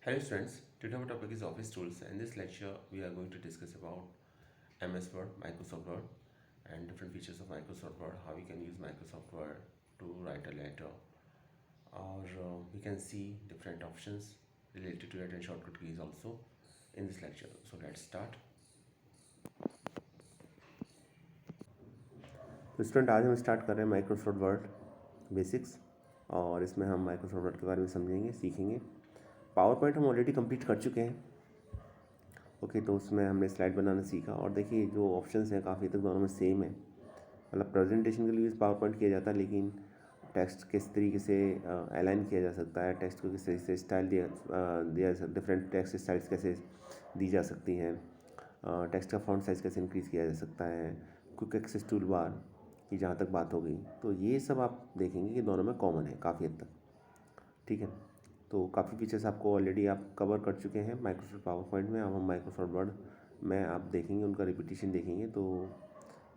Hello students, today our topic is Office Tools. In this lecture, we are going to discuss about MS Word, Microsoft Word and different features of Microsoft Word, how we can use Microsoft Word to write a letter or we can see different options related to it and shortcut keys also in this lecture. So let's start. तो student आज हम start कर रहे हैं Microsoft word basics और इसमें हम Microsoft word के बारे में समझेंगे सीखेंगे। पावर पॉइंट हम ऑलरेडी कंप्लीट कर चुके हैं। ओके तो उसमें हमने स्लाइड बनाना सीखा और देखिए जो ऑप्शंस हैं काफ़ी तक दोनों में सेम है। मतलब प्रेजेंटेशन के लिए पावर पॉइंट किया जाता है, लेकिन टेक्स्ट किस तरीके से अलाइन किया जा सकता है, टेक्स्ट को किस तरीके से स्टाइल दिया डिफरेंट टेक्स्ट स्टाइल्स कैसे दी जा सकती हैं, टेक्स्ट का फॉन्ट साइज़ कैसे इंक्रीज़ किया जा सकता है, क्विक एक्सेस टूल बार की जहाँ तक बात हो गई, तो ये सब आप देखेंगे कि दोनों में कॉमन है काफ़ी हद तक। ठीक है, तो काफ़ी फीचर्स आपको ऑलरेडी आप कवर कर चुके हैं माइक्रोसॉफ्ट पावर पॉइंट में। अब हम माइक्रोसॉफ्ट वर्ड में आप देखेंगे, उनका रिपीटिशन देखेंगे। तो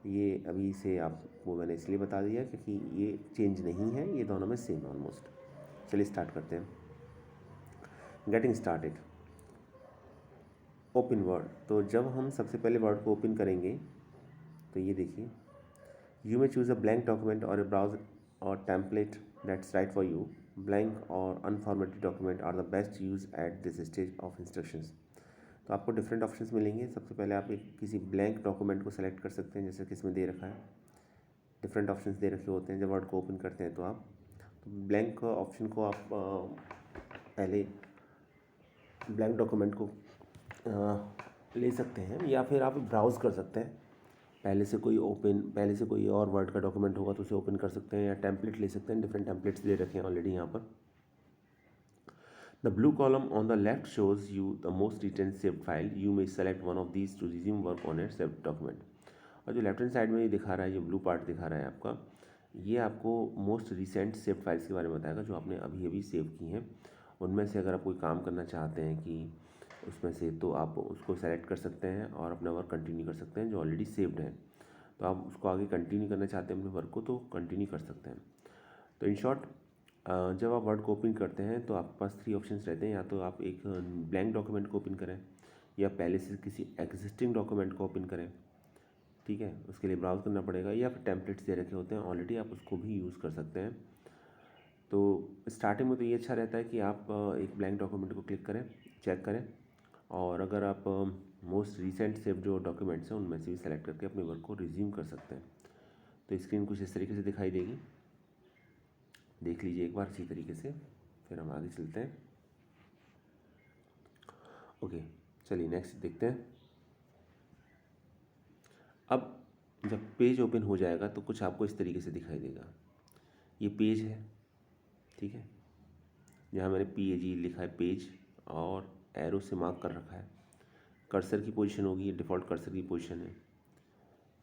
ये अभी से आपको मैंने इसलिए बता दिया क्योंकि ये चेंज नहीं है, ये दोनों में सेम ऑलमोस्ट। चलिए स्टार्ट करते हैं। Getting started. ओपन वर्ड, तो जब हम सबसे पहले वर्ड को ओपन करेंगे तो ये देखिए, you may choose a blank document or a browse or template that's right for you. Blank or unformatted document are the best use at this stage of instructions. तो आपको डिफरेंट ऑप्शंस मिलेंगे। सबसे पहले आप एक किसी ब्लैंक डॉक्यूमेंट को select कर सकते हैं, जैसे कि इसमें दे रखा है। डिफरेंट ऑप्शंस दे रखे होते हैं जब वर्ड को ओपन करते हैं तो आप तो ब्लैंक ऑप्शन को आप पहले ब्लैंक डॉक्यूमेंट को ले सकते हैं, या फिर आप ब्राउज़ कर सकते हैं। पहले से कोई और वर्ड का डॉक्यूमेंट होगा तो उसे ओपन कर सकते हैं, या टेम्पलेट ले सकते हैं। डिफरेंट टेम्पलेट्स दे रखे हैं ऑलरेडी यहाँ पर। The blue column on the left shows you the most recent saved file. You may select one of these to resume work on at saved document. और जो लेफ्ट हैंड साइड में ये दिखा रहा है, ये ब्लू पार्ट दिखा रहा है आपका, ये आपको मोस्ट रिसेंट सेव्ड फाइल्स के बारे में बताएगा जो आपने अभी अभी सेव की हैं। उनमें से अगर आप कोई काम करना चाहते हैं कि उसमें से, तो आप उसको सेलेक्ट कर सकते हैं और अपना वर्क कंटिन्यू कर सकते हैं जो ऑलरेडी सेव्ड है। तो आप उसको आगे कंटिन्यू करना चाहते हैं अपने वर्क को, तो कंटिन्यू कर सकते हैं। तो इन शॉर्ट, जब आप वर्ड को ओपन करते हैं तो आपके पास 3 ऑप्शंस रहते हैं। या तो आप एक ब्लैंक डॉक्यूमेंट को ओपन करें, या पहले से किसी एग्जिस्टिंग डॉक्यूमेंट को ओपन करें। ठीक है, उसके लिए ब्राउज़ करना पड़ेगा, या फिर टेम्पलेट्स दे रखे होते हैं ऑलरेडी, आप उसको भी यूज़ कर सकते हैं। तो स्टार्टिंग में तो ये अच्छा रहता है कि आप एक ब्लैंक डॉक्यूमेंट को क्लिक करें, चेक करें, और अगर आप मोस्ट रिसेंट सेव जो डॉक्यूमेंट्स हैं उनमें से भी सेलेक्ट करके अपने वर्क को रिज्यूम कर सकते हैं। तो स्क्रीन कुछ इस तरीके से दिखाई देगी, देख लीजिए एक बार इसी तरीके से, फिर हम आगे चलते हैं। ओके, चलिए नेक्स्ट देखते हैं। अब जब पेज ओपन हो जाएगा तो कुछ आपको इस तरीके से दिखाई देगा। ये पेज है, ठीक है, यहाँ मैंने PAG लिखा है पेज, और एरो से मार्क कर रखा है। कर्सर की पोजीशन होगी, ये डिफ़ॉल्ट कर्सर की पोजीशन है।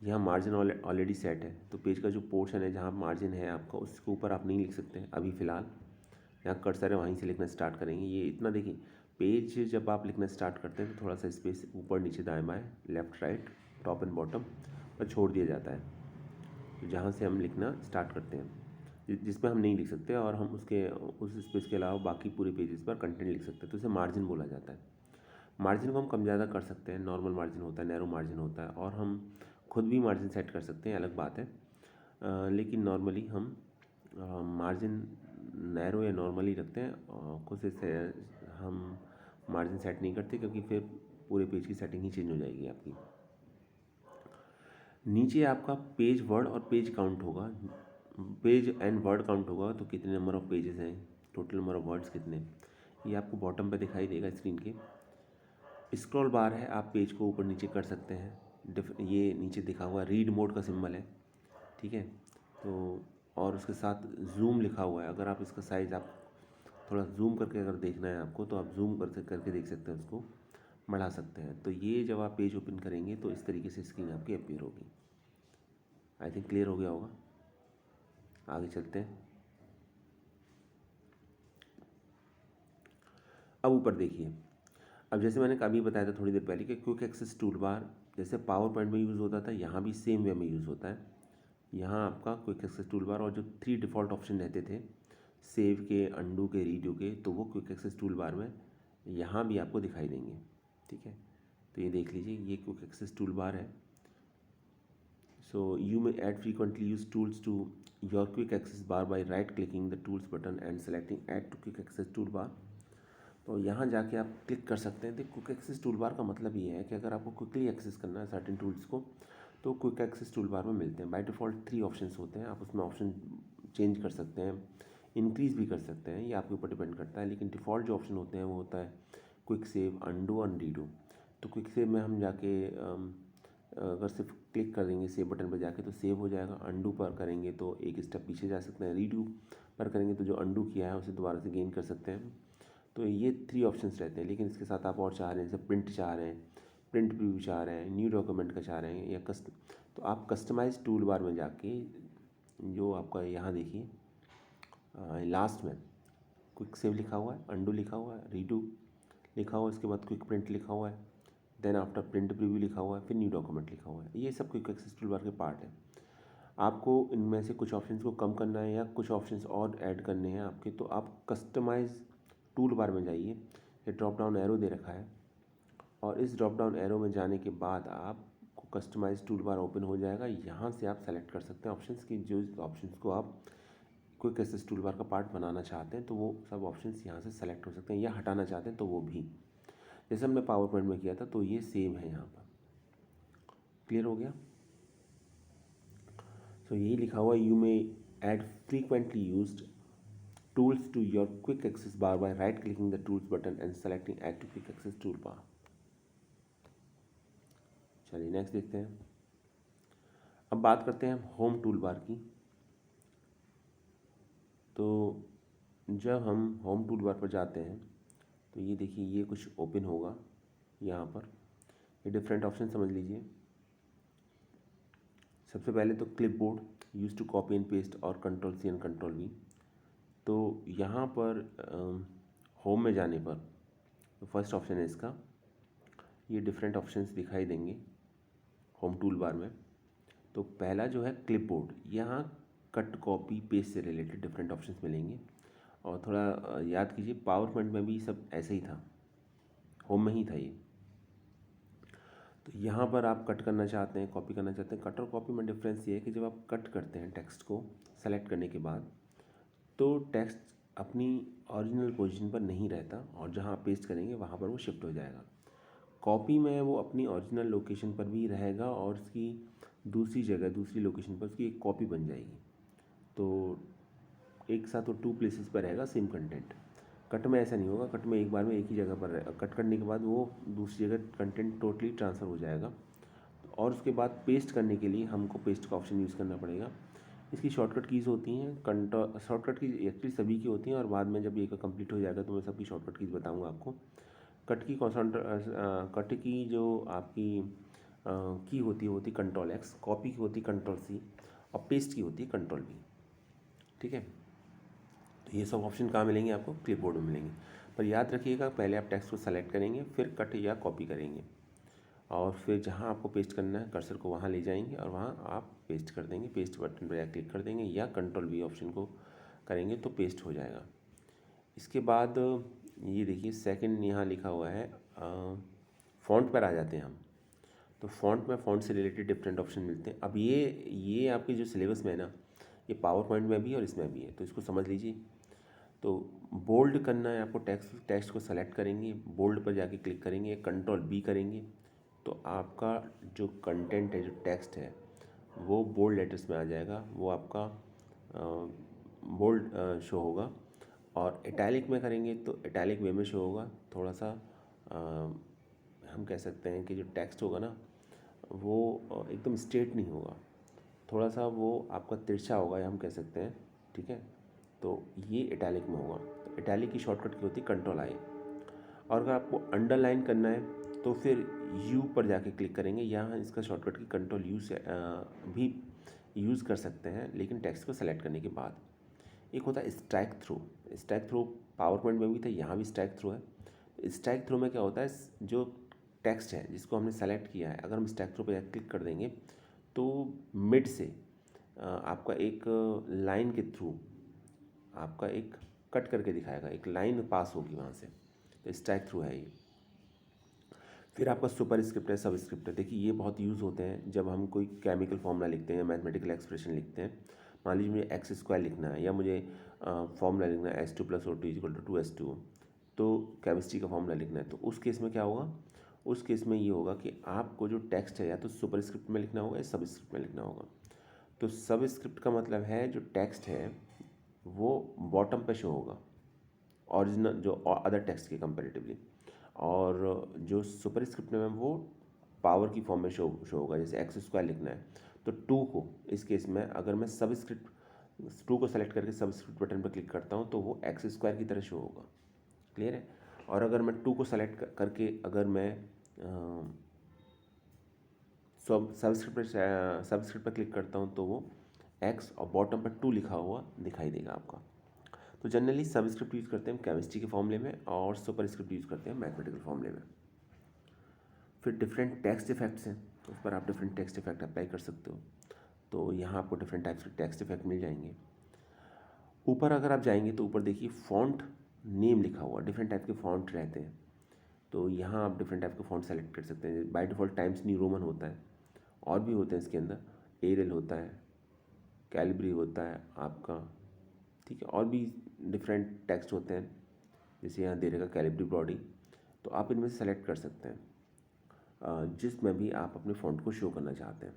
यहाँ मार्जिन ऑलरेडी सेट है, तो पेज का जो पोर्शन है जहाँ मार्जिन है आपका, उसके ऊपर आप नहीं लिख सकते अभी फ़िलहाल। यहाँ कर्सर है, वहीं से लिखना स्टार्ट करेंगे। ये इतना देखिए, पेज जब आप लिखना स्टार्ट करते हैं तो थोड़ा सा स्पेस ऊपर नीचे दाएँ बाएँ left right top and bottom पर छोड़ दिया जाता है, तो जहाँ से हम लिखना स्टार्ट करते हैं, जिसमें हम नहीं लिख सकते, और हम उस स्पेस के अलावा बाकी पूरे पेजेस पर कंटेंट लिख सकते हैं, तो इसे मार्जिन बोला जाता है। मार्जिन को हम कम ज़्यादा कर सकते हैं, नॉर्मल मार्जिन होता है, नैरो मार्जिन होता है, और हम खुद भी मार्जिन सेट कर सकते हैं, अलग बात है। लेकिन नॉर्मली हम मार्जिन नैरो या नॉर्मली रखते हैं, खुद से हम मार्जिन सेट नहीं करते, क्योंकि फिर पूरे पेज की सेटिंग ही चेंज हो जाएगी आपकी। नीचे आपका पेज वर्ड और पेज काउंट होगा, पेज एंड वर्ड काउंट होगा, तो कितने नंबर ऑफ़ पेजेस हैं, टोटल नंबर ऑफ़ वर्ड्स कितने, ये आपको बॉटम पे दिखाई देगा स्क्रीन के। स्क्रॉल बार है, आप पेज को ऊपर नीचे कर सकते हैं। ये नीचे दिखा हुआ रीड मोड का सिंबल है, ठीक है, तो और उसके साथ जूम लिखा हुआ है। अगर आप इसका साइज़ आप थोड़ा जूम करके अगर देखना है आपको, तो आप जूम करके देख सकते हैं, उसको बढ़ा सकते हैं। तो ये जब आप पेज ओपन करेंगे तो इस तरीके से स्क्रीन आपकी अपीयर होगी। आई थिंक क्लियर हो गया होगा, आगे चलते हैं। अब ऊपर देखिए, अब जैसे मैंने अभी बताया था थोड़ी देर पहले कि क्विक एक्सेस टूल बार जैसे पावर पॉइंट में यूज़ होता था, यहाँ भी सेम वे में यूज़ होता है। यहाँ आपका क्विक एक्सेस टूल बार, और जो 3 डिफ़ॉल्ट ऑप्शन रहते थे, सेव के, अंडू के, रीडू के, तो वो क्विक एक्सेस टूल बार में यहाँ भी आपको दिखाई देंगे, ठीक है। तो ये देख लीजिए, ये क्विक एक्सेस टूल बार है। So you may add frequently used tools to your quick access bar by right clicking the tools button and selecting add to quick access toolbar। तो यहाँ जाके आप क्लिक कर सकते हैं। तो क्विक एक्सेस टूल बार का मतलब ये है कि अगर आपको क्विकली एक्सेस करना है सर्टेन टूल्स को, तो क्विक एक्सेस टूल बार में मिलते हैं। बाय डिफ़ॉल्ट 3 ऑप्शंस होते हैं, आप उसमें ऑप्शन चेंज कर सकते हैं, इंक्रीज़ भी कर सकते हैं, ये आपके ऊपर डिपेंड करता है। लेकिन डिफ़ॉल्ट जो ऑप्शन होते हैं वो होता है क्विक सेव, अनडू और रीडू। तो क्विक सेव में हम जाके अगर सिर्फ क्लिक कर देंगे सेव बटन पर जाके तो सेव हो जाएगा। अनडू पर करेंगे तो एक स्टेप पीछे जा सकते हैं। रीडू पर करेंगे तो जो अनडू किया है उसे दोबारा से गेन कर सकते हैं। तो ये 3 ऑप्शंस रहते हैं। लेकिन इसके साथ आप और चाह रहे हैं, जैसे प्रिंट चाह रहे हैं, प्रिंट प्रीव्यू चाह रहे हैं, न्यू डॉक्यूमेंट का चाह रहे हैं, या तो आप कस्टमाइज टूल बार में जाके जो आपका यहाँ देखिए लास्ट में क्विक सेव लिखा हुआ है, अनडू लिखा हुआ है, रीडू लिखा हुआ है, इसके बाद क्विक प्रिंट लिखा हुआ है, देन आफ्टर प्रिंट प्रीव्यू लिखा हुआ है, फिर न्यू डॉक्यूमेंट लिखा हुआ है। ये सब क्विक एक्सेस टूल बार के पार्ट है। आपको इनमें से कुछ ऑप्शंस को कम करना है या कुछ ऑप्शंस और ऐड करने हैं आपके, तो आप कस्टमाइज टूल बार में जाइए। ये ड्रॉप डाउन एरो दे रखा है और इस ड्रॉप डाउन एरो में जाने के बाद आपको कस्टमाइज टूल बार ओपन हो जाएगा। यहाँ से आप सेलेक्ट कर सकते हैं ऑप्शंस की, जो ऑप्शंस को आप क्विक एक्सेस टूल बार का पार्ट बनाना चाहते हैं तो वो सब ऑप्शंस यहाँ से सेलेक्ट हो सकते हैं, या हटाना चाहते हैं तो वो भी, जैसे हमने पावर पॉइंट में किया था। तो ये सेम है यहाँ पर। क्लियर हो गया? तो यही लिखा हुआ, you may add frequently used tools to your quick access bar by right clicking the tools button and selecting add to quick access tool bar. चलिए नेक्स्ट देखते हैं। अब बात करते हैं होम टूल बार की। तो जब हम होम टूल बार पर जाते हैं तो ये देखिए, ये कुछ ओपन होगा यहाँ पर। ये डिफरेंट ऑप्शन समझ लीजिए। सबसे पहले तो clipboard, use to copy and paste और control C and control V. तो यहाँ पर होम में जाने पर तो फर्स्ट ऑप्शन है इसका। ये डिफरेंट ऑप्शंस दिखाई देंगे होम टूल बार में। तो पहला जो है क्लिपबोर्ड, यहाँ कट कॉपी पेस्ट से रिलेटेड डिफरेंट ऑप्शंस मिलेंगे। और थोड़ा याद कीजिए, पावर पॉइंट में भी सब ऐसे ही था, होम में ही था ये। तो यहाँ पर आप कट करना चाहते हैं, कॉपी करना चाहते हैं। कट और कॉपी में डिफरेंस ये है कि जब आप कट करते हैं टेक्स्ट को सेलेक्ट करने के बाद, तो टेक्स्ट अपनी ओरिजिनल पोजीशन पर नहीं रहता और जहाँ आप पेस्ट करेंगे वहाँ पर वो शिफ्ट हो जाएगा। कॉपी में वो अपनी ओरिजिनल लोकेशन पर भी रहेगा और उसकी दूसरी जगह, दूसरी लोकेशन पर उसकी एक कॉपी बन जाएगी। तो एक साथ वो 2 प्लेसेस पर रहेगा सेम कंटेंट। कट में ऐसा नहीं होगा। कट में एक बार में एक ही जगह पर रहेगा। कट करने के बाद वो दूसरी जगह कंटेंट टोटली ट्रांसफ़र हो जाएगा। और उसके बाद पेस्ट करने के लिए हमको पेस्ट का ऑप्शन यूज़ करना पड़ेगा। इसकी शॉर्टकट कीज़ होती हैं, शॉर्टकट कीज़ एक्चुअली सभी की होती हैं, और बाद में जब ये कंप्लीट हो जाएगा तो मैं सबकी शॉर्टकट कीज़ बताऊँगा आपको। कट की जो आपकी की होती कंट्रोल एक्स, कॉपी की होती कंट्रोल सी, और पेस्ट की होती कंट्रोल वी। ठीक है। तो ये सब ऑप्शन कहाँ मिलेंगे आपको? क्लिपबोर्ड में मिलेंगे। पर याद रखिएगा, पहले आप टेक्स्ट को सेलेक्ट करेंगे, फिर कट या कॉपी करेंगे, और फिर जहाँ आपको पेस्ट करना है कर्सर को वहाँ ले जाएंगे और वहाँ आप पेस्ट कर देंगे। पेस्ट बटन पर या क्लिक कर देंगे या कंट्रोल वी ऑप्शन को करेंगे तो पेस्ट हो जाएगा। इसके बाद ये देखिए, सेकंड यहाँ लिखा हुआ है, फ़ॉन्ट पर आ जाते हैं हम। तो फ़ॉन्ट में फ़ॉन्ट से रिलेटेड डिफरेंट ऑप्शन मिलते हैं। अब ये आपके जो सिलेबस में है ना, ये पावर पॉइंट में भी और इसमें भी है, तो इसको समझ लीजिए। तो बोल्ड करना है आपको, टेक्स्ट को सेलेक्ट करेंगे, बोल्ड पर जाके क्लिक करेंगे, कंट्रोल बी करेंगे, तो आपका जो कंटेंट है, जो टेक्स्ट है, वो बोल्ड लेटर्स में आ जाएगा। वो आपका बोल्ड शो होगा। और इटैलिक में करेंगे तो इटैलिक वे में शो होगा। थोड़ा सा हम कह सकते हैं कि जो टेक्स्ट होगा ना, वो एकदम स्ट्रेट नहीं होगा, थोड़ा सा वो आपका तिरछा होगा, या हम कह सकते हैं। ठीक है। तो ये इटैलिक में होगा। तो इटैलिक की शॉर्टकट की होती है कंट्रोल आई। और अगर आपको अंडरलाइन करना है तो फिर यू पर जाके क्लिक करेंगे। यहाँ इसका शॉर्टकट की कंट्रोल यू से भी यूज़ कर सकते हैं, लेकिन टेक्स्ट को सेलेक्ट करने के बाद। एक होता है strike through. Strike through power point में भी था, यहाँ भी स्ट्राइक थ्रू है। स्ट्राइक थ्रू में क्या होता है, जो टेक्स्ट है जिसको हमने सेलेक्ट किया है, अगर हम स्ट्राइक थ्रू पर क्लिक कर देंगे तो मिड से आपका एक लाइन के थ्रू आपका एक कट करके दिखाएगा, एक लाइन पास होगी वहाँ से। तो स्ट्राइक थ्रू है ये। फिर आपका सुपर स्क्रिप्ट है, सब स्क्रिप्ट है। देखिए ये बहुत यूज़ होते हैं जब हम कोई केमिकल फॉर्मूला लिखते हैं या मैथमेटिकल एक्सप्रेशन लिखते हैं। मान लीजिए मुझे एक्स स्क्वायर लिखना है या मुझे फॉर्मूला लिखना है H2+O2 = 2S2, तो केमिस्ट्री का फॉर्मूला लिखना है। तो उस केस में क्या होगा, उस केस में ये होगा कि आपको जो टेक्स्ट है या तो सुपर स्क्रिप्ट में लिखना होगा या सब स्क्रिप्ट में लिखना होगा। तो सब स्क्रिप्ट का मतलब है जो टेक्स्ट है वो बॉटम पे शो होगा, ओरिजिनल जो अदर टेक्स्ट के कंपेरेटिवली, और जो सुपर स्क्रिप्ट में वो पावर की फॉर्म में शो होगा। जैसे एक्स स्क्वायर लिखना है तो 2 को, इस केस में अगर मैं सब स्क्रिप्ट 2 को सेलेक्ट करके सब स्क्रिप्ट बटन पर क्लिक करता हूँ तो वो एक्स स्क्वायर की तरह शो होगा। क्लियर है। और अगर मैं 2 को सेलेक्ट करके अगर मैं सबस्क्रिप्ट पर क्लिक करता हूँ तो वो एक्स और बॉटम पर 2 लिखा हुआ दिखाई देगा आपका। तो जनरली सबस्क्रिप्ट यूज़ करते हैं केमिस्ट्री के फॉर्मूले में और सुपर स्क्रिप्ट यूज़ करते हैं मैथमेटिकल फॉर्मूले में। फिर डिफरेंट टेक्स्ट इफेक्ट्स हैं, तो उस पर आप डिफरेंट टेक्स्ट इफेक्ट अप्लाई कर सकते हो। तो यहाँ आपको डिफरेंट टाइप्स के टेक्स्ट इफेक्ट मिल जाएंगे। ऊपर अगर आप जाएंगे तो ऊपर देखिए फॉन्ट नेम लिखा हुआ, डिफरेंट टाइप के फॉन्ट रहते हैं। तो यहाँ आप डिफरेंट टाइप के फॉन्ट सेलेक्ट कर सकते हैं। By default times new Roman होता है, और भी होते हैं इसके अंदर, एरियल होता है, कैलिब्री होता है आपका, ठीक है, और भी डिफरेंट टेक्स्ट होते हैं। जैसे यहाँ दे रहेगा कैलिब्री बॉडी, तो आप इनमें से सेलेक्ट कर सकते हैं जिसमें भी आप अपने फॉन्ट को शो करना चाहते हैं।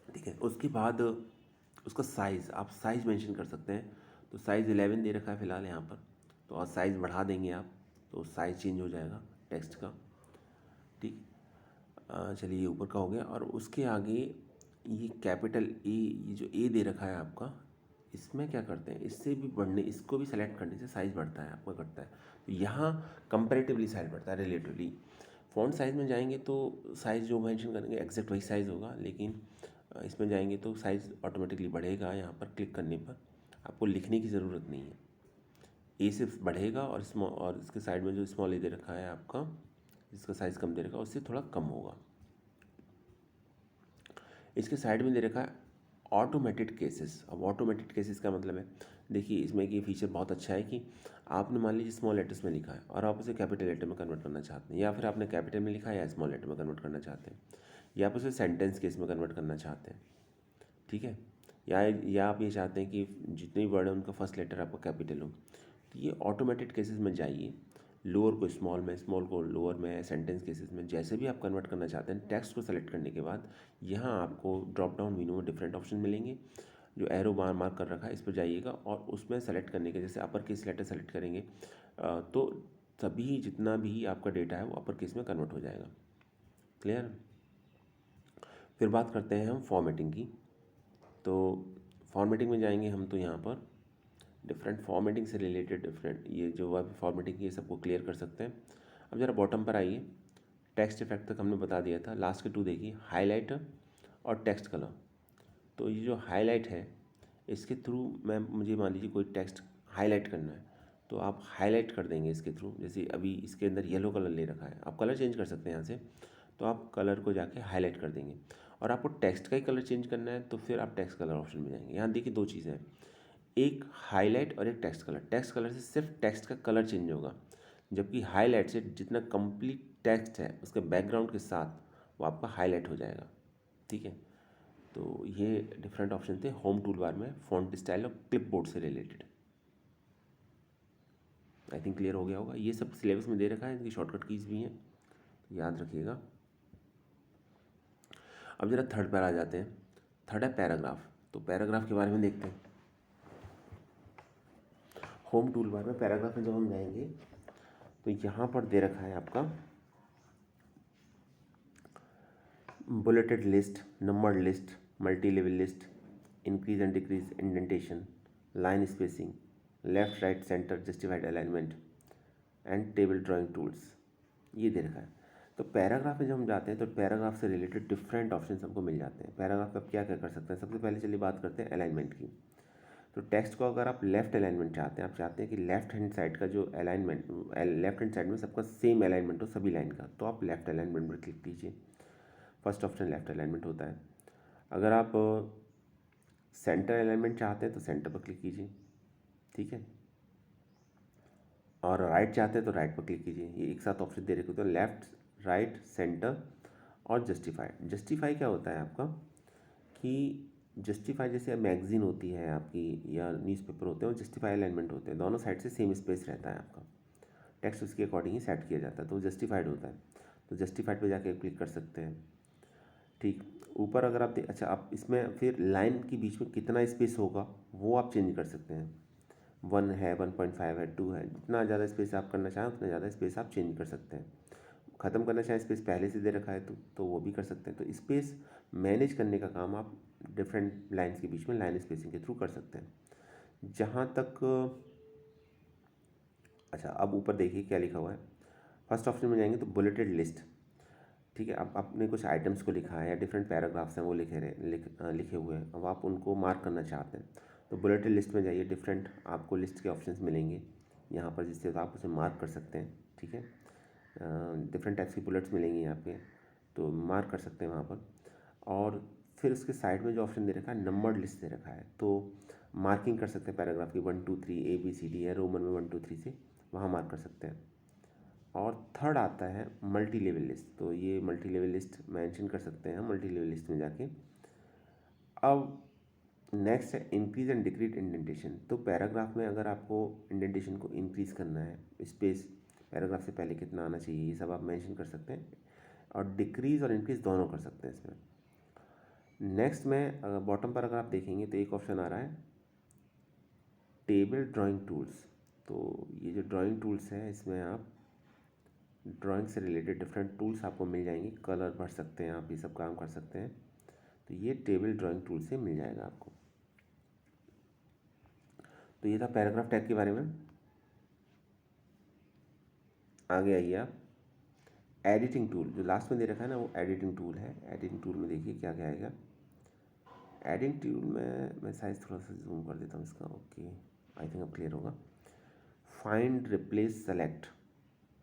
ठीक है, उसके बाद उसका साइज़, आप साइज़ मेंशन कर सकते हैं। तो साइज़ 11 दे रखा है फ़िलहाल यहाँ पर, तो और साइज़ बढ़ा देंगे आप तो साइज़ चेंज हो जाएगा टेक्स्ट का। ठीक, चलिए ये ऊपर का हो गया। और उसके आगे ये कैपिटल ए, ये जो ए दे रखा है आपका, इसमें क्या करते हैं, इससे भी बढ़ने, इसको भी सेलेक्ट करने से साइज़ बढ़ता है आपका, घटता है। तो यहाँ कंपैरेटिवली साइज़ बढ़ता है रिलेटिवली। फ़ॉन्ट साइज़ में जाएंगे तो साइज़ जो मेंशन करेंगे एग्जैक्ट वही साइज़ होगा, लेकिन इसमें जाएंगे तो साइज़ ऑटोमेटिकली बढ़ेगा। यहाँ पर क्लिक करने पर आपको लिखने की ज़रूरत नहीं है, ए सिर्फ बढ़ेगा और स्मॉल, और इसके साइड में जो स्मॉल ए दे रखा है आपका, जिसका साइज़ कम दे रखा है, उससे थोड़ा कम होगा। इसके साइड में दे रखा है ऑटोमेटेड केसेस। अब ऑटोमेटेड केसेस का मतलब है, देखिए इसमें एक ये फीचर बहुत अच्छा है कि आपने मान लीजिए स्मॉल लेटर्स में लिखा है और आप उसे कैपिटल लेटर में कन्वर्ट करना चाहते हैं, या फिर आपने कैपिटल में लिखा है या स्मॉल लेटर में कन्वर्ट करना चाहते हैं, या आप उसे सेंटेंस केस में कन्वर्ट करना चाहते हैं। ठीक है, या आप ये चाहते हैं कि जितने भी वर्ड है उनका फर्स्ट लेटर आपका कैपिटल हो, तो ये ऑटोमेटेड केसेस में जाइए, लोअर को स्मॉल में, स्मॉल को लोअर में, सेंटेंस केसेस में, जैसे भी आप कन्वर्ट करना चाहते हैं। टेक्स्ट को सेलेक्ट करने के बाद यहाँ आपको ड्रॉप डाउन मेनू में डिफरेंट ऑप्शन मिलेंगे। जो एरो बार मार्क कर रखा है इस पर जाइएगा और उसमें सेलेक्ट करने के, जैसे अपर केस लेटर सेलेक्ट करेंगे तो सभी जितना भी आपका डेटा है वो अपर केस में कन्वर्ट हो जाएगा। क्लियर। फिर बात करते हैं हम फॉर्मेटिंग की। तो फॉर्मेटिंग में जाएंगे हम, तो यहाँ पर डिफरेंट फॉर्मेटिंग से रिलेटेड डिफरेंट ये जो वेब फॉर्मेटिंग की, ये सबको क्लियर कर सकते हैं। अब ज़रा बॉटम पर आइए, टेक्स्ट इफेक्ट तक हमने बता दिया था। लास्ट के 2 देखिए, हाईलाइटर और टेक्स्ट कलर। तो ये जो हाईलाइट है, इसके थ्रू मैं, मुझे मान लीजिए कोई टेक्स्ट हाईलाइट करना है तो आप हाईलाइट कर देंगे इसके थ्रू। जैसे अभी इसके अंदर येलो कलर ले रखा है, आप कलर चेंज कर सकते हैं यहाँ से, तो आप कलर को जाके हाईलाइट कर देंगे। और आपको टेक्स्ट का ही कलर चेंज करना है तो फिर आप टेक्स्ट कलर ऑप्शन में जाएंगे। यहाँ देखिए 2 चीज़ें हैं, एक हाईलाइट और एक टेक्स्ट कलर। टेक्स्ट कलर से सिर्फ टेक्स्ट का कलर चेंज होगा, जबकि हाईलाइट से जितना कंप्लीट टेक्स्ट है उसके बैकग्राउंड के साथ वो आपका हाईलाइट हो जाएगा। ठीक है, तो ये डिफरेंट ऑप्शन थे होम टूल बार में फॉन्ट स्टाइल और क्लिपबोर्ड से रिलेटेड। आई थिंक क्लियर हो गया होगा। ये सब सिलेबस में दे रखा है, इनकी शॉर्टकट कीज भी हैं, याद रखिएगा। अब जरा थर्ड पर आ जाते हैं। थर्ड है पैराग्राफ। तो पैराग्राफ के बारे में देखते हैं। होम टूल बार में पैराग्राफ में जब हम जाएंगे तो यहाँ पर दे रखा है आपका bulleted list, numbered list, multi level list, increase and decrease indentation, line spacing, left right centre justified alignment and table drawing tools, ये दे रखा है। तो पैराग्राफ में जब हम जाते हैं तो पैराग्राफ से रिलेटेड डिफरेंट ऑप्शन हमको मिल जाते हैं। पैराग्राफ में आप क्या क्या कर सकते हैं, सबसे पहले चलिए बात करते हैं अलाइनमेंट की। तो टेक्स्ट को अगर आप लेफ्ट अलाइनमेंट चाहते हैं, आप चाहते हैं कि लेफ्ट हैंड साइड का जो अलाइनमेंट, लेफ्ट हैंड साइड में सबका सेम अलाइनमेंट हो सभी लाइन का, तो आप लेफ्ट अलाइनमेंट पर क्लिक कीजिए। फर्स्ट ऑप्शन लेफ्ट अलाइनमेंट होता है। अगर आप सेंटर अलाइनमेंट चाहते हैं तो सेंटर पर क्लिक कीजिए। ठीक है, और राइट चाहते हैं तो राइट पर क्लिक कीजिए। ये एक साथ ऑप्शन दे रखे होते हैं, लेफ्ट राइट सेंटर और जस्टिफाई। जस्टिफाई क्या होता है आपका कि जस्टिफाई जैसे मैगजीन होती है आपकी या न्यूज़पेपर होते हैं, और जस्टिफाई अलाइनमेंट होते हैं, दोनों साइड से सेम स्पेस रहता है आपका, टेक्स्ट उसके अकॉर्डिंग ही सेट किया जाता है, तो वो जस्टिफाइड होता है। तो जस्टिफाइड पे जाके क्लिक कर सकते हैं। ठीक, ऊपर अगर आप अच्छा, आप इसमें फिर लाइन के बीच में कितना स्पेस होगा वो आप चेंज कर सकते हैं। 1 है, 1.5 है, 2 है, जितना ज़्यादा स्पेस आप करना चाहें उतना ज़्यादा स्पेस आप चेंज कर सकते हैं। ख़त्म करना चाहें स्पेस पहले से दे रखा है तो वो भी कर सकते हैं। तो स्पेस मैनेज करने का काम आप डिफरेंट लाइन्स के बीच में लाइन स्पेसिंग के थ्रू कर सकते हैं। जहाँ तक अच्छा, अब ऊपर देखिए क्या लिखा हुआ है। फर्स्ट ऑप्शन में जाएंगे तो बुलेटेड लिस्ट। ठीक है, अब आपने कुछ आइटम्स को लिखा है या डिफरेंट पैराग्राफ्स हैं वो लिखे हुए हैं, अब आप उनको मार्क करना चाहते हैं तो बुलेटेड लिस्ट में जाइए। डिफरेंट आपको लिस्ट के ऑप्शंस मिलेंगे यहाँ पर, जिससे आप उसे मार्क कर सकते हैं। ठीक है, डिफरेंट टाइप्स की बुलेट्स मिलेंगी यहाँ पे, तो मार्क कर सकते हैं वहाँ पर। और फिर उसके साइड में जो ऑप्शन दे रखा है नंबर्ड लिस्ट दे रखा है, तो मार्किंग कर सकते हैं पैराग्राफ की 1 2 3 ABCD है रोमन में 1 2 3 से, वहाँ मार्क कर सकते हैं। और थर्ड आता है मल्टी लेवल लिस्ट, तो ये मल्टी लेवल लिस्ट मेंशन कर सकते हैं मल्टी लेवल लिस्ट में जाके। अब नेक्स्ट है इंक्रीज एंड डिक्रीज इंडेंटेशन। तो पैराग्राफ में अगर आपको इंडेंटेशन को इंक्रीज़ करना है, स्पेस पैराग्राफ से पहले कितना आना चाहिए, ये सब आप मेंशन कर सकते हैं, और डिक्रीज़ और इंक्रीज़ दोनों कर सकते हैं इसमें। नेक्स्ट में बॉटम पर अगर आप देखेंगे तो एक ऑप्शन आ रहा है टेबल ड्राइंग टूल्स। तो ये जो ड्राइंग टूल्स है इसमें आप ड्राइंग से रिलेटेड डिफरेंट टूल्स आपको मिल जाएंगे, कलर भर सकते हैं आप, ये सब काम कर सकते हैं। तो ये टेबल ड्राइंग टूल से मिल जाएगा आपको। तो ये था पैराग्राफ टैग के बारे में। आगे आइए आप एडिटिंग टूल, जो लास्ट में दे रखा है ना वो एडिटिंग टूल है। एडिटिंग टूल में देखिए क्या क्या आएगा। एडिटिंग टूल में मैं साइज थोड़ा सा जूम कर देता हूँ इसका। ओके, आई थिंक अब क्लियर होगा। फाइंड, रिप्लेस, सेलेक्ट,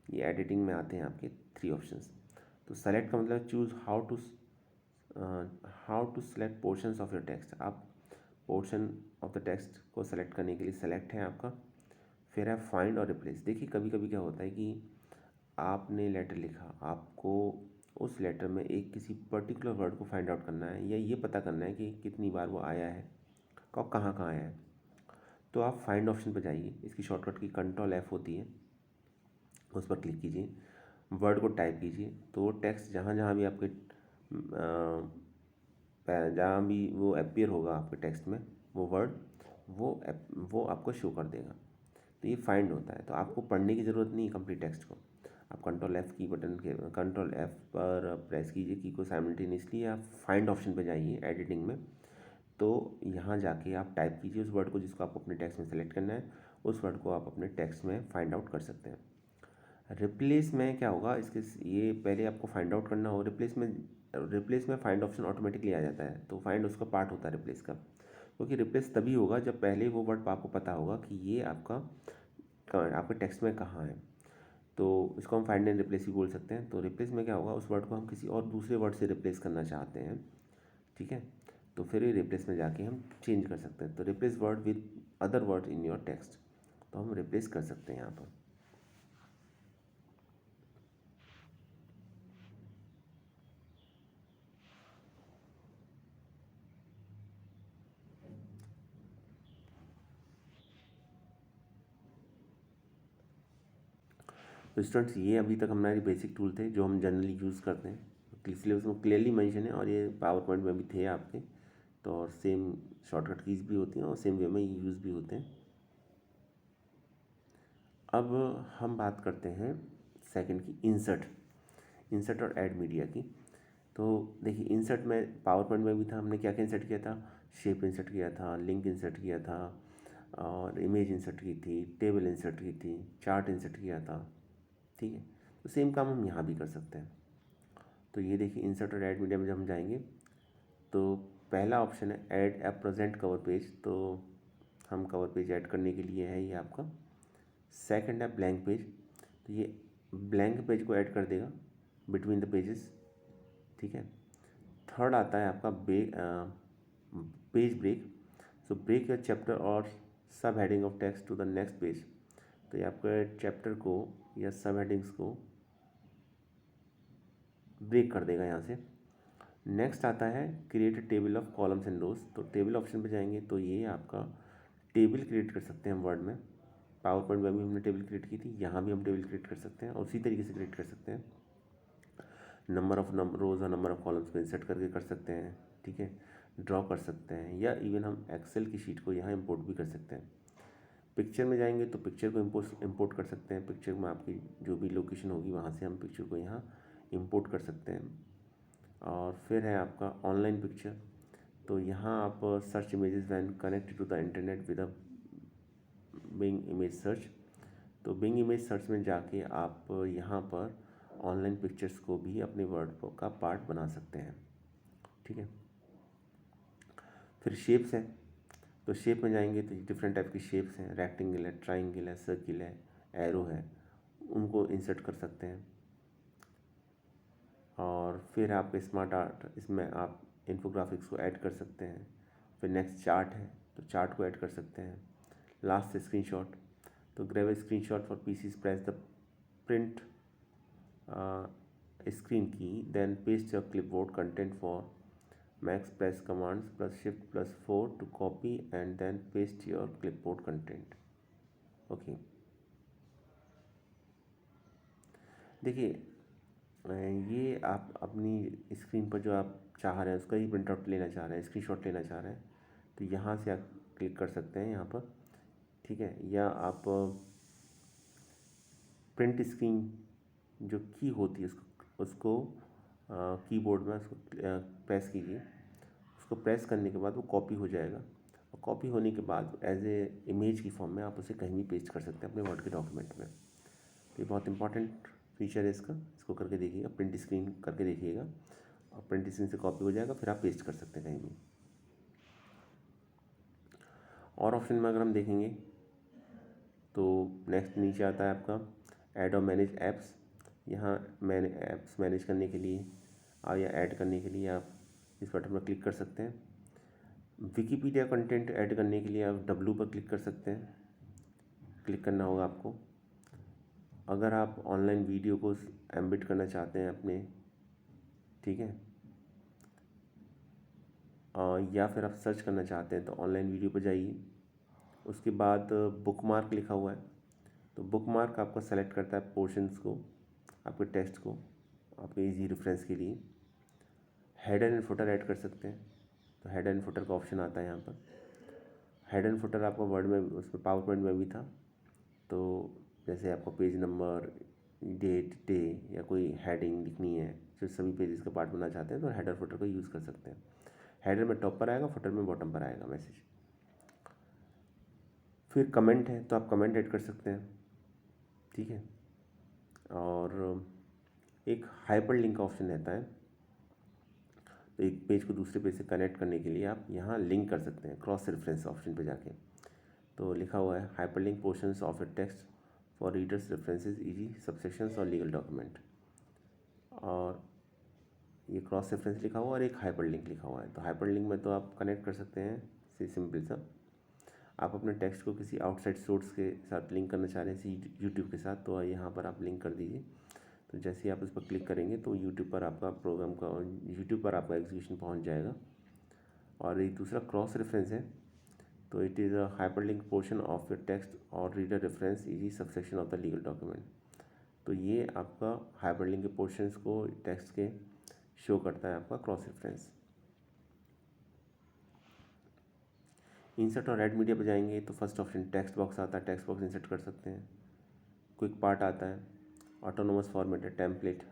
ये एडिटिंग में आते हैं आपके 3 ऑप्शंस। तो सेलेक्ट का मतलब choose how to select portions of your text. आप पोर्शन ऑफ द टेक्स्ट को सेलेक्ट करने के लिए सेलेक्ट है आपका। फिर है फाइंड और रिप्लेस। देखिए कभी कभी क्या होता है कि आपने लेटर लिखा, आपको उस लेटर में एक किसी पर्टिकुलर वर्ड को फाइंड आउट करना है या ये पता करना है कि कितनी बार वो आया है और कहाँ कहाँ आया है। तो आप फाइंड ऑप्शन पर जाइए, इसकी शॉर्टकट की Ctrl+F होती है, उस पर क्लिक कीजिए, वर्ड को टाइप कीजिए, तो वो टेक्स्ट जहाँ जहाँ भी आपके जहाँ भी वो अपीयर होगा आपके टेक्स्ट में वो वर्ड, वो आपको शो कर देगा। तो ये फाइंड होता है, तो आपको पढ़ने की ज़रूरत नहीं है कंप्लीट टेक्स्ट को। आप Ctrl+F की बटन के Ctrl+F पर प्रेस कीजिए की को साइमल्टेनियसली, आप फाइंड ऑप्शन पे जाइए एडिटिंग में। तो यहाँ जाके आप टाइप कीजिए उस वर्ड को जिसको आपको अपने टेक्स्ट में सेलेक्ट करना है, उस वर्ड को आप अपने टेक्स्ट में फाइंड आउट कर सकते हैं। रिप्लेस में क्या होगा, इसके ये पहले आपको फाइंड आउट करना हो। रिप्लेस में फाइंड ऑप्शन ऑटोमेटिकली आ जाता है, तो फाइंड उसका पार्ट होता है रिप्लेस का, क्योंकि रिप्लेस तभी होगा जब पहले वो वर्ड आपको पता होगा कि ये आपके टेक्स्ट में कहाँ है। तो इसको हम फाइंड एंड रिप्लेस भी बोल सकते हैं। तो रिप्लेस में क्या होगा, उस वर्ड को हम किसी और दूसरे वर्ड से रिप्लेस करना चाहते हैं, ठीक है, तो फिर ये रिप्लेस में जाके हम चेंज कर सकते हैं। तो replace word with other word in your text, तो हम रिप्लेस कर सकते हैं यहाँ पर। तो स्टूडेंट्स, ये अभी तक हमारे बेसिक टूल थे जो हम जनरली यूज़ करते हैं, इसलिए उसमें क्लियरली मेंशन है, और ये पावर पॉइंट में भी थे आपके। तो और सेम शॉर्टकट कीज भी होती हैं और सेम वे में यूज़ भी होते हैं। अब हम बात करते हैं सेकंड की, इंसर्ट और ऐड मीडिया की। तो देखिए इंसर्ट में पावर पॉइंट में भी था, हमने क्या क्या इंसर्ट किया था, शेप इंसर्ट किया था, लिंक इंसर्ट किया था, और इमेज इंसर्ट की थी, टेबल इंसर्ट की थी, चार्ट इंसर्ट किया था। ठीक है, तो सेम काम हम यहाँ भी कर सकते हैं। तो ये देखिए इंसर्ट और ऐड मीडिया में जब हम जाएंगे तो पहला ऑप्शन है ऐड ए प्रेजेंट कवर पेज, तो हम कवर पेज ऐड करने के लिए है ये आपका। सेकंड है ब्लैंक पेज, तो ये ब्लैंक पेज को ऐड कर देगा बिटवीन द पेजेस, ठीक है। थर्ड आता है आपका page break, so break your chapter और sub heading of text to the next page, तो ये आपके चैप्टर को या सब हेडिंग्स को ब्रेक कर देगा यहाँ से। नेक्स्ट आता है create table of columns and rows. तो टेबल ऑप्शन पे जाएंगे तो ये आपका टेबल क्रिएट कर सकते हैं हम वर्ड में। पावर पॉइंट में भी हमने टेबल क्रिएट की थी, यहाँ भी हम टेबल क्रिएट कर सकते हैं और उसी तरीके से क्रिएट कर सकते हैं। नंबर ऑफ रोज और नंबर ऑफ कॉलम्स को इंसर्ट करके कर सकते हैं, ठीक है, ड्रॉ कर सकते हैं, या इवन हम एक्सेल की शीट को यहाँ इंपोर्ट भी कर सकते हैं। पिक्चर में जाएंगे तो पिक्चर को इंपोर्ट कर सकते हैं। पिक्चर में आपकी जो भी लोकेशन होगी वहाँ से हम पिक्चर को यहाँ इंपोर्ट कर सकते हैं। और फिर है आपका ऑनलाइन पिक्चर। तो यहाँ आप search images when connected to the internet with a Bing image search. तो बिंग इमेज सर्च में जाके आप यहाँ पर ऑनलाइन पिक्चर्स को भी अपने वर्ड का पार्ट बना सकते हैं, ठीक है। फिर शेप्स हैं, तो शेप में जाएंगे तो डिफरेंट टाइप की शेप्स हैं, रेक्टेंगल है, ट्राइंगल है, सर्किल है, एरो है, उनको इंसर्ट कर सकते हैं। और फिर आपके स्मार्ट आर्ट, इसमें आप इन्फोग्राफिक्स को ऐड कर सकते हैं। फिर नेक्स्ट चार्ट है, तो चार्ट को ऐड कर सकते हैं। लास्ट स्क्रीनशॉट, तो grab screenshot for PCs, press the print screen key, then paste your clipboard content. For Macs, press commands plus shift plus 4 to copy and then paste your clipboard content. Okay, देखिए ये आप अपनी screen पर जो आप चाह रहे हैं उसका ही प्रिंट आउट लेना चाह रहे हैं, स्क्रीनशॉट लेना चाह रहे हैं, तो यहाँ से आप क्लिक कर सकते हैं यहाँ पर, ठीक है। या आप प्रिंट स्क्रीन जो की होती है उसको कीबोर्ड में उसको प्रेस कीजिए। उसको प्रेस करने के बाद वो कॉपी हो जाएगा, और कॉपी होने के बाद एज ए इमेज की फॉर्म में आप उसे कहीं भी पेस्ट कर सकते हैं अपने वर्ड के डॉक्यूमेंट में। तो ये बहुत इंपॉर्टेंट फीचर है इसका, इसको करके देखिएगा, प्रिंट स्क्रीन करके देखिएगा, और प्रिंट स्क्रीन से कॉपी हो जाएगा, फिर आप पेस्ट कर सकते हैं कहीं भी। और ऑप्शन में अगर हम देखेंगे तो नेक्स्ट नीचे आता है आपका ऐड और मैनेज ऐप्स। यहाँ मैंने ऐप्स मैनेज करने के लिए या ऐड करने के लिए आप इस बटन पर क्लिक कर सकते हैं। विकिपीडिया कंटेंट ऐड करने के लिए आप W पर क्लिक कर सकते हैं, क्लिक करना होगा आपको। अगर आप ऑनलाइन वीडियो को एम्बेड करना चाहते हैं अपने, ठीक है, या फिर आप सर्च करना चाहते हैं तो ऑनलाइन वीडियो पर जाइए। उसके बाद बुकमार्क लिखा हुआ है, तो बुकमार्क आपका सेलेक्ट करता है पोर्शंस को, आपके टेक्स्ट को, आपके इजी रेफरेंस के लिए। हेडर एंड फुटर ऐड कर सकते हैं, तो हेडर एंड फुटर का ऑप्शन आता है यहाँ पर। हेडर एंड फुटर आपका वर्ड में उसमें पावर पॉइंट में भी था, तो जैसे आपको पेज नंबर, डेट, डे या कोई हेडिंग लिखनी है जो सभी पेजेस का पार्ट बनना चाहते हैं तो हेडर फुटर को यूज़ कर सकते हैं। हेडर में टॉप पर आएगा, फुटर में बॉटम पर आएगा मैसेज। फिर कमेंट है, तो आप कमेंट ऐड कर सकते हैं, ठीक है। और एक हाइपर लिंक का ऑप्शन रहता है, तो एक पेज को दूसरे पेज से कनेक्ट करने के लिए आप यहाँ लिंक कर सकते हैं क्रॉस रेफरेंस ऑप्शन पे जाके। तो लिखा हुआ है hyper link portions of A text for readers references, easy subsections और लीगल डॉक्यूमेंट। और ये क्रॉस रेफरेंस लिखा हुआ और एक हाइपर लिंक लिखा हुआ है। तो हाइपर लिंक में तो आप कनेक्ट कर सकते हैं, सिंपल सा आप अपने टेक्स्ट को किसी आउटसाइड सोर्स के साथ लिंक करना चाह रहे हैं, यूट्यूब के साथ, तो यहाँ पर आप लिंक कर दीजिए। तो जैसे ही आप उस पर क्लिक करेंगे तो यूट्यूब पर आपका प्रोग्राम का, यूट्यूब पर आपका एग्जीक्यूशन पहुँच जाएगा। और एक दूसरा क्रॉस रेफरेंस है, तो it is a hyperlink portion of your text or reader reference easy subsection of the legal document. तो ये आपका हाइपरलिंक के पोर्शंस को टेक्स्ट के शो करता है आपका क्रॉस रेफरेंस। इंसर्ट और ऐड मीडिया पर जाएंगे तो फर्स्ट ऑप्शन टेक्स्ट बॉक्स आता है, टेक्स्ट बॉक्स इंसर्ट कर सकते हैं। क्विक पार्ट आता है, ऑटोनोमस फॉर्मेट है, template,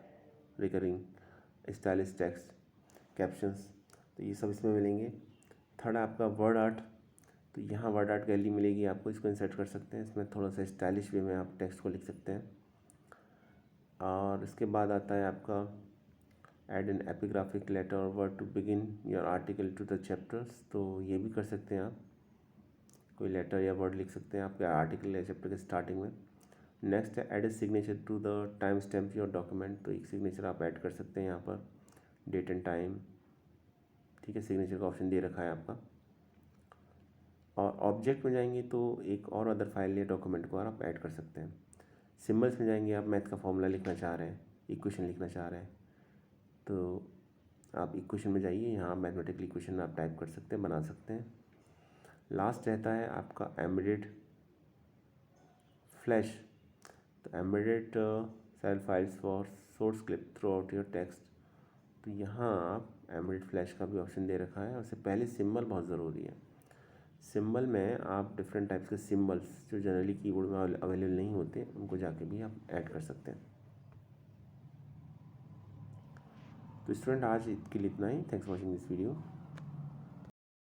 recurring, stylish text, captions, तो ये सब इसमें मिलेंगे। थर्ड आपका वर्ड आर्ट, तो यहाँ वर्ड आर्ट गैलरी मिलेगी आपको, इसको इंसर्ट कर सकते हैं। इसमें थोड़ा सा स्टाइलिश वे में आप टेक्स्ट को लिख सकते हैं। और इसके बाद आता है आपका ऐड एन एपिग्राफिक लेटर और word to begin your article to the chapters, तो ये भी कर सकते हैं आप, कोई लेटर या वर्ड लिख सकते हैं आपके आर्टिकल या चैप्टर के स्टार्टिंग में। नेक्स्ट है add a signature to the time stamp your document, तो एक सिग्नेचर आप ऐड कर सकते हैं यहाँ पर, डेट एंड टाइम, ठीक है, सिग्नेचर का ऑप्शन दे रखा है आपका। और ऑब्जेक्ट में जाएंगे तो एक और अदर फाइल या डॉक्यूमेंट को आप ऐड कर सकते हैं। सिम्बल्स में जाएंगे, आप मैथ का फॉर्मूला लिखना चाह रहे हैं, इक्वेशन लिखना चाह रहे हैं, तो आप इक्वेशन में जाइए, यहाँ मैथमेटिकल इक्वेशन आप टाइप कर सकते हैं, बना सकते हैं। लास्ट रहता है आपका एम्बेडेड फ्लैश। तो embedded cell files for source clip throughout your text. तो यहाँ आप एम्बेडेड फ्लैश का भी ऑप्शन दे रखा है। उससे पहले सिंबल बहुत ज़रूरी है। सिंबल में आप डिफरेंट टाइप्स के सिंबल्स जो जनरली कीबोर्ड में अवेलेबल नहीं होते, उनको जाके भी आप ऐड कर सकते हैं। तो स्टूडेंट, आज के लिए इतना ही। Thanks for watching this video.